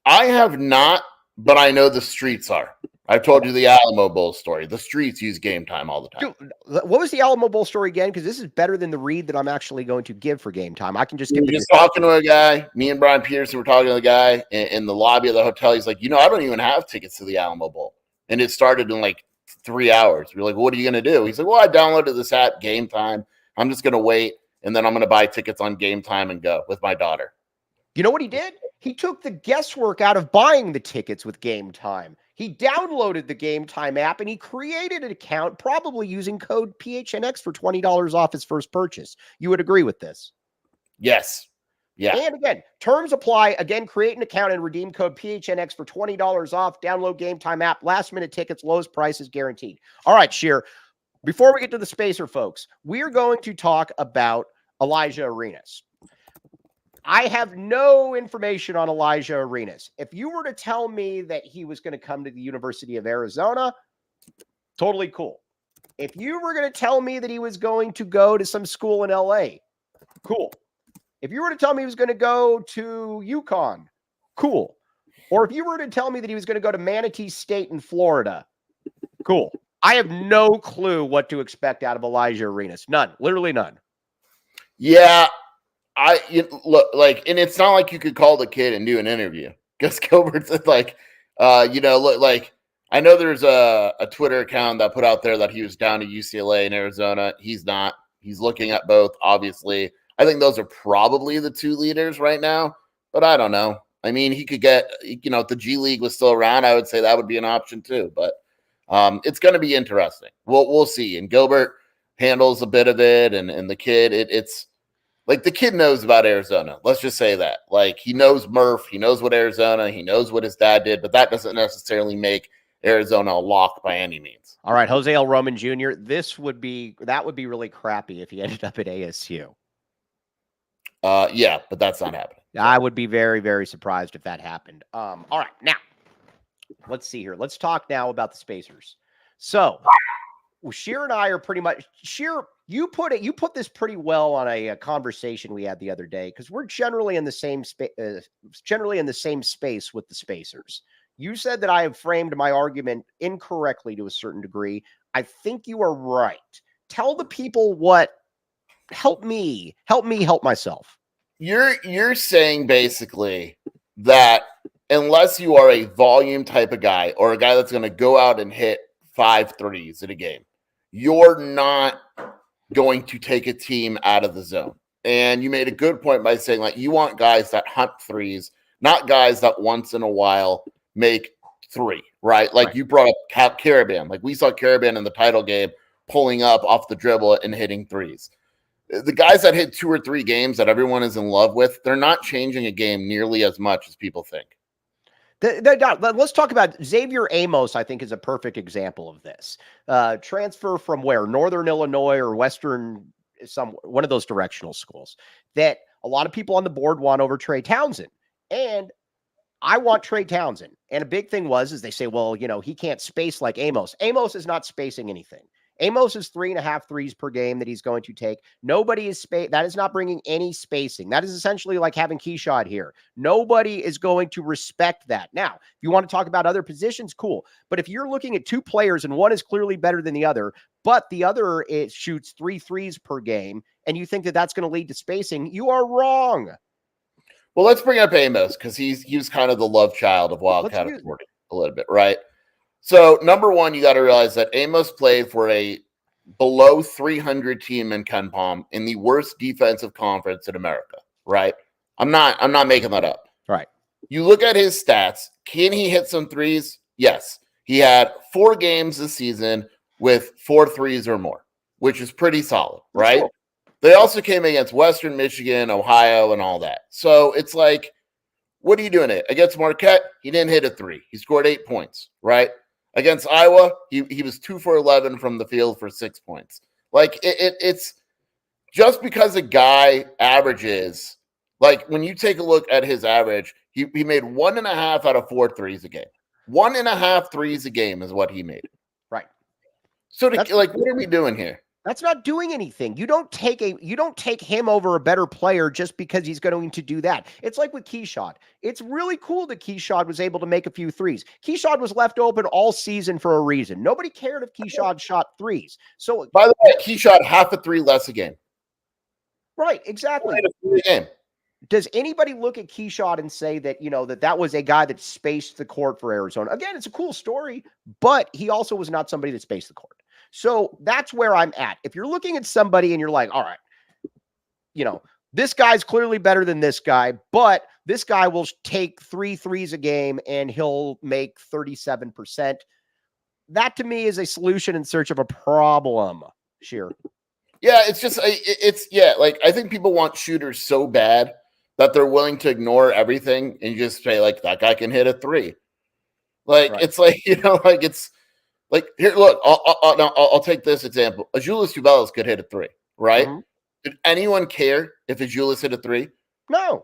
I have not, but I know the streets are. I've told you the Alamo Bowl story. The streets use game time all the time. Dude, what was the Alamo Bowl story again? Because this is better than the read that I'm actually going to give for game time. I can just give it. Just talking to a guy. Me and Brian Peterson were talking to the guy in the lobby of the hotel. He's like, I don't even have tickets to the Alamo Bowl. And it started in like 3 hours. We're like, what are you going to do? He's like, well, I downloaded this app, Game Time. I'm just going to wait. And then I'm going to buy tickets on Game Time and go with my daughter. You know what he did? He took the guesswork out of buying the tickets with Game Time. He downloaded the Game Time app and he created an account, probably using code PHNX for $20 off his first purchase. You would agree with this? Yes. Yeah. And again, terms apply. Again, create an account and redeem code PHNX for $20 off. Download Game Time app. Last minute tickets, lowest prices guaranteed. All right, Scheer. Before we get to the spacer, folks, we're going to talk about Alijah Arenas. I have no information on Alijah Arenas. If you were to tell me that he was going to come to the University of Arizona, totally cool. If you were going to tell me that he was going to go to some school in LA, cool. If you were to tell me he was going to go to UConn, cool. Or if you were to tell me that he was going to go to Manatee State in Florida, cool. I have no clue what to expect out of Alijah Arenas. None. Literally none. Yeah. Look, and it's not like you could call the kid and do an interview because Gilbert's like, look, like I know there's a Twitter account that put out there that he was down to UCLA in Arizona. He's not. He's looking at both, obviously. I think those are probably the two leaders right now, but I don't know. I mean, he could get, if the G League was still around, I would say that would be an option too. But it's going to be interesting. We'll see. And Gilbert handles a bit of it, and the kid, it's like the kid knows about Arizona. Let's just say that. Like, he knows Murph, he knows what Arizona, he knows what his dad did, but that doesn't necessarily make Arizona a lock by any means. All right, Jose L. Roman Jr., that would be really crappy if he ended up at ASU. Yeah, but that's not happening. I would be very, very surprised if that happened. All right, now let's see here. Let's talk now about the spacers. So, Scheer and I are pretty much Scheer. You put this pretty well on a conversation we had the other day, because we're generally in the same space with the spacers. You said that I have framed my argument incorrectly to a certain degree. I think you are right. Tell the people help me help myself. You're saying basically that unless you are a volume type of guy or a guy that's going to go out and hit 5 threes in a game, you're not going to take a team out of the zone. And you made a good point by saying, like, you want guys that hunt threes, not guys that once in a while make 3, right? Like, right. You brought up Caravan. Like, we saw Caravan in the title game pulling up off the dribble and hitting threes. The guys that hit 2 or 3 games that everyone is in love with, they're not changing a game nearly as much as people think. Let's talk about Xavier Amos. I think is a perfect example of this. Transfer from where? Northern Illinois or Western, one of those directional schools that a lot of people on the board want over Trey Townsend. And I want Trey Townsend. And a big thing is they say, well, he can't space like Amos. Amos is not spacing anything. Amos is 3.5 threes per game that he's going to take. Nobody is that is not bringing any spacing. That is essentially like having Keyshawn here. Nobody is going to respect that. Now, if you want to talk about other positions, cool. But if you're looking at 2 players and one is clearly better than the other, but the other shoots 3 threes per game, and you think that that's going to lead to spacing, you are wrong. Well, let's bring up Amos, because he was kind of the love child of Wildcat Authority a little bit, right? So, number one, you got to realize that Amos played for a below 300 team in KenPom in the worst defensive conference in America, right? I'm not making that up. Right. You look at his stats. Can he hit some threes? Yes. He had 4 games this season with 4 threes or more, which is pretty solid, right? Cool. They also came against Western Michigan, Ohio, and all that. So it's like, what are you doing it? Against Marquette, he didn't hit a 3. He scored 8 points, right? Against Iowa, he was 2 for 11 from the field for 6 points. Like, it's just because a guy averages, like, when you take a look at his average, he made 1.5 out of 4 threes a game. 1.5 threes a game is what he made. Right. So, what are we doing here? That's not doing anything. You don't take him over a better player just because he's going to do that. It's like with Keyshawn. It's really cool that Keyshawn was able to make a few threes. Keyshawn was left open all season for a reason. Nobody cared if Keyshawn shot threes. So, by the way, he shot half a 3 less a game. Right, exactly. A game. Does anybody look at Keyshawn and say that, that was a guy that spaced the court for Arizona? Again, it's a cool story, but he also was not somebody that spaced the court. So that's where I'm at. If you're looking at somebody and you're like, all right, this guy's clearly better than this guy, but this guy will take 3 threes a game and he'll make 37%. That to me is a solution in search of a problem, Scheer. Yeah, it's just, like, I think people want shooters so bad that they're willing to ignore everything and just say, like, that guy can hit a 3. Like, right. It's like, it's, like, here, look, I'll take this example. Azuolas Tubelis could hit a 3, right? Mm-hmm. Did anyone care if Azuolas hit a 3? No.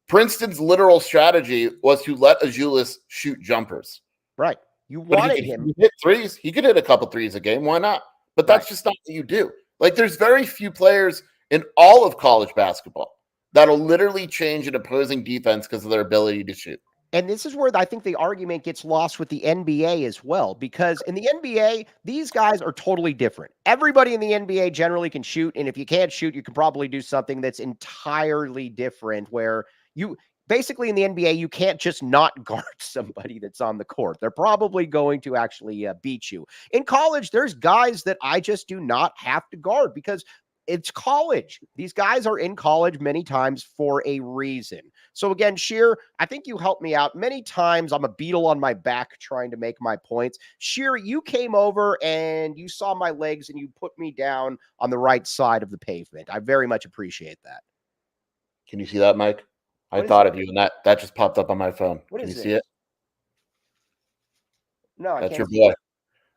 Princeton's literal strategy was to let Azuolas shoot jumpers. Right. You wanted him. He hit threes. He could hit a couple threes a game. Why not? But that's just not what you do. Like, there's very few players in all of college basketball that'll literally change an opposing defense because of their ability to shoot. And this is where I think the argument gets lost with the NBA as well, because in the NBA, these guys are totally different. Everybody in the NBA generally can shoot, and if you can't shoot, you can probably do something that's entirely different, where you basically in the NBA, you can't just not guard somebody that's on the court. They're probably going to actually beat you. In college, there's guys that I just do not have to guard, because it's college. These guys are in college many times for a reason. So again, Scheer, I think you helped me out many times. I'm a beetle on my back trying to make my points. Scheer, you came over and you saw my legs and you put me down on the right side of the pavement. I very much appreciate that. Can you see that, Mike? I thought of you, and that just popped up on my phone. What Can is you see it? No, I That's can't. your boy.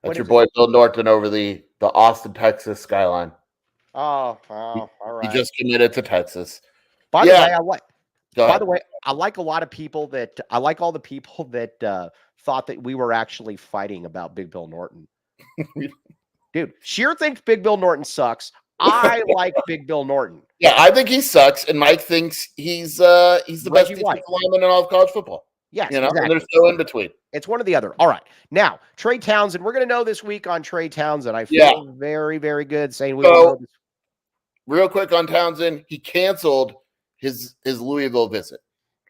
That's your boy, Bill Norton, over the Austin, Texas skyline. Oh, all right. He just committed to Texas. By the way, I like a lot of people that I like all the people that thought that we were actually fighting about Big Bill Norton. Dude, Scheer thinks Big Bill Norton sucks. I like Big Bill Norton. Yeah, I think he sucks, and Mike thinks he's the best defensive lineman in all of college football. Yes, exactly. And there's no in between. It's one or the other. All right. Now, Trey Townsend, we're going to know this week on Trey Townsend. I feel very, very good saying we will know this. Real quick on Townsend, he canceled his Louisville visit.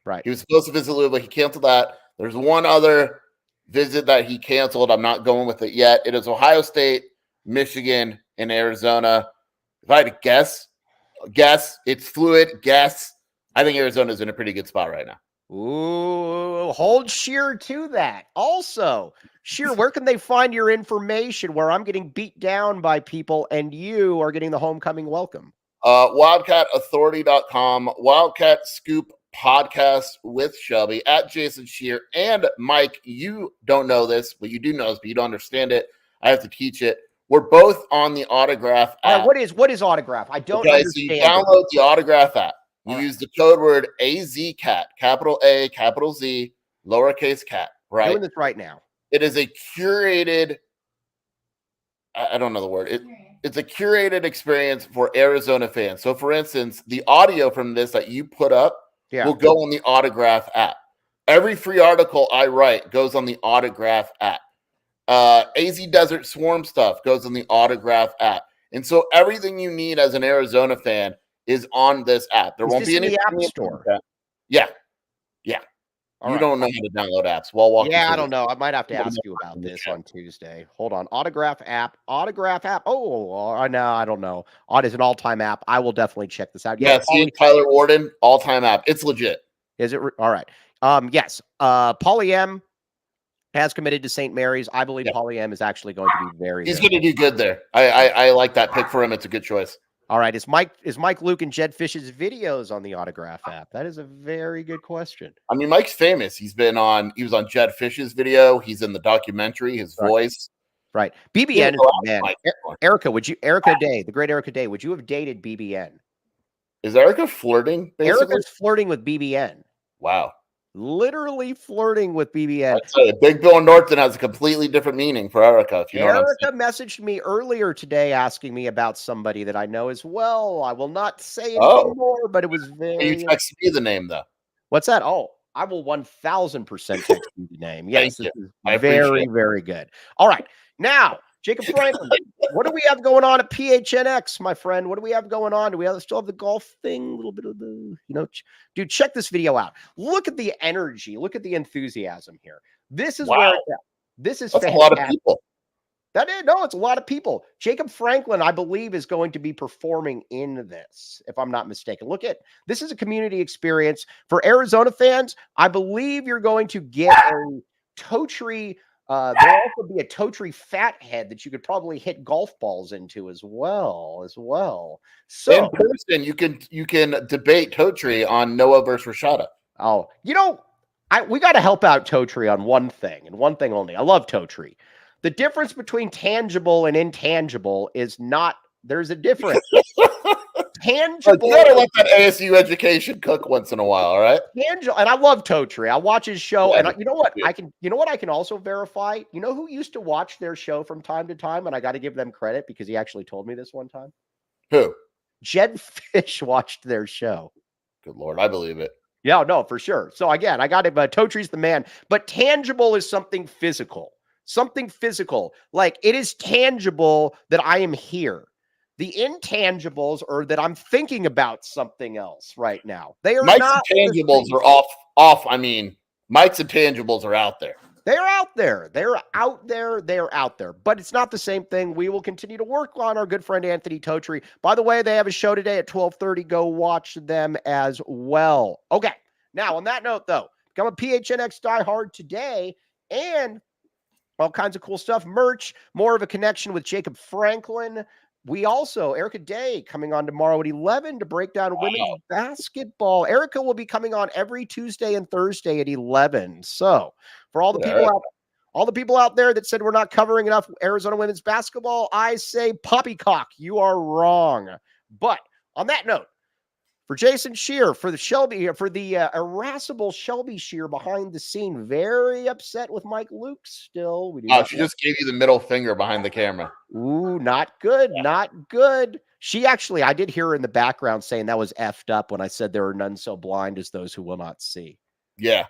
Right. He was supposed to visit Louisville. He canceled that. There's one other visit that he canceled. I'm not going with it yet. It is Ohio State, Michigan, and Arizona. If I had to guess, it's fluid. Guess. I think Arizona's in a pretty good spot right now. Ooh, hold Scheer to that. Also, Scheer, where can they find your information where I'm getting beat down by people and you are getting the homecoming welcome? WildcatAuthority.com, Wildcat Scoop Podcast with Shelby, at Jason Scheer. And Mike, you don't know this, but you do know this, but you don't understand it. I have to teach it. We're both on the Autograph app. What is Autograph? I don't understand. So you download the Autograph app. You use the code word AZCAT, capital A, capital Z, lowercase cat, right? Doing this right now. It is a curated, I don't know the word. It's a curated experience for Arizona fans. So, for instance, the audio from this that you put up will go on the Autograph app. Every free article I write goes on the Autograph app. AZ Desert Swarm stuff goes on the Autograph app. And so everything you need as an Arizona fan is on this app. There won't be any app store. Yeah. You don't know how to download apps. Well, I don't know. I might have to ask you about this on Tuesday. Hold on. Autograph app. Oh, no, I don't know. It's an all-time app. I will definitely check this out. Yeah, see Tyler Warden, all-time app. It's legit. Is it? All right. Yes. Paulie M has committed to St. Mary's. I believe Paulie M is actually going to be very He's going to do good there. I like that pick for him. It's a good choice. All right. Is Mike Luke and Jed Fish's videos on the Autograph app? That is a very good question. I mean, Mike's famous. He was on Jed Fish's video. He's in the documentary, his voice. Right. BBN is man. Erica Day, the great Erica Day. Would you have dated BBN? Is Erica flirting? Basically? Erica's flirting with BBN. Wow. Literally flirting with BBN. Big Bill Norton has a completely different meaning for Erica. If you know Erica messaged me earlier today asking me about somebody that I know as well. I will not say anything more, but it was very. You texted me the name though. What's that? Oh, I will 1000% text you the name. Yes, Thank you. Very, very good. All right, now Jacob Franklin, what do we have going on at PHNX, my friend? What do we have going on? Do we still have the golf thing? A little bit of the, dude, check this video out. Look at the energy. Look at the enthusiasm here. This is where this is a lot of people. It's a lot of people. Jacob Franklin, I believe, is going to be performing in this, if I'm not mistaken. This is a community experience for Arizona fans. I believe you're going to get a toe tree. There'll also be a toe tree fat head that you could probably hit golf balls into as well. So in person, you can debate toe tree on Noah versus Rashada. Oh, we got to help out toe tree on one thing and one thing only. I love toe tree. The difference between tangible and intangible is not. There's a difference. Tangible. You gotta let that ASU education cook once in a while, all right? Tangible, and I love toe tree. I watch his show, and you know what? I can also verify. You know who used to watch their show from time to time, and I got to give them credit because he actually told me this one time. Who? Jed Fish watched their show. Good Lord, I believe it. Yeah, no, for sure. So again, I got it. Toe tree's the man, but tangible is something physical. Something physical, like it is tangible that I am here. The intangibles are that I'm thinking about something else right now. They are Mike's not intangibles are off. I mean, Mike's intangibles are out there. They're out there. They're out there. They're out there. But it's not the same thing. We will continue to work on our good friend Anthony Totri. By the way, they have a show today at 12:30. Go watch them as well. Okay. Now, on that note, though, become a PHNX diehard today and all kinds of cool stuff. Merch, more of a connection with Jacob Franklin. We also, Erica Day coming on tomorrow at 11 to break down women's basketball. Erica will be coming on every Tuesday and Thursday at 11. So for all the people out there that said we're not covering enough Arizona women's basketball, I say poppycock, you are wrong. But on that note, for Jason Scheer, for the irascible Shelby Scheer behind the scene, very upset with Mike Luke still. She just gave you the middle finger behind the camera. Ooh, not good, not good. She actually, I did hear her in the background saying that was effed up when I said there are none so blind as those who will not see. Yeah,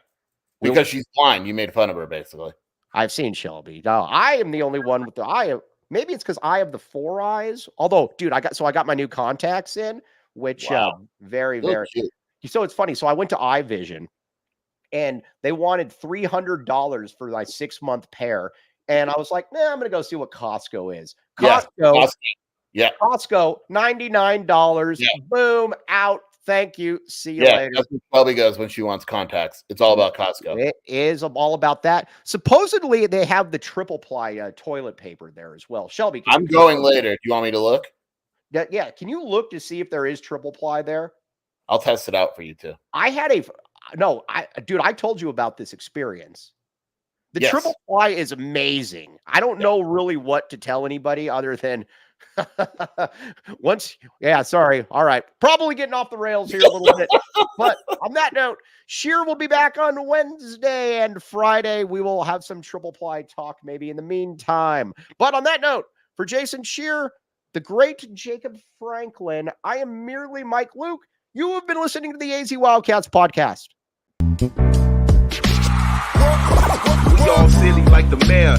because she's blind. You made fun of her, basically. I've seen Shelby. No, I am the only one with the eye. Maybe it's because I have the 4 eyes. Although, dude, I got my new contacts in. Which very cute. So it's funny. So I went to iVision and they wanted $300 for my 6-month pair. And I was like, I'm going to go see what Costco is. Costco, $99. Yeah. Boom, out. Thank you. See you later. That's what Shelby goes when she wants contacts. It's all about Costco. It is all about that. Supposedly they have the triple ply toilet paper there as well. Shelby, I'm going later. Do you want me to look? Yeah, can you look to see if there is triple ply there? I'll test it out for you too. I told you about this experience. The triple ply is amazing. I don't know really what to tell anybody other than sorry. All right. Probably getting off the rails here a little bit. But on that note, Scheer will be back on Wednesday and Friday. We will have some triple ply talk maybe in the meantime. But on that note, for Jason Scheer, the great Jacob Franklin, I am merely Mike Luke. You have been listening to the AZ Wildcats podcast. We all silly like the mayor.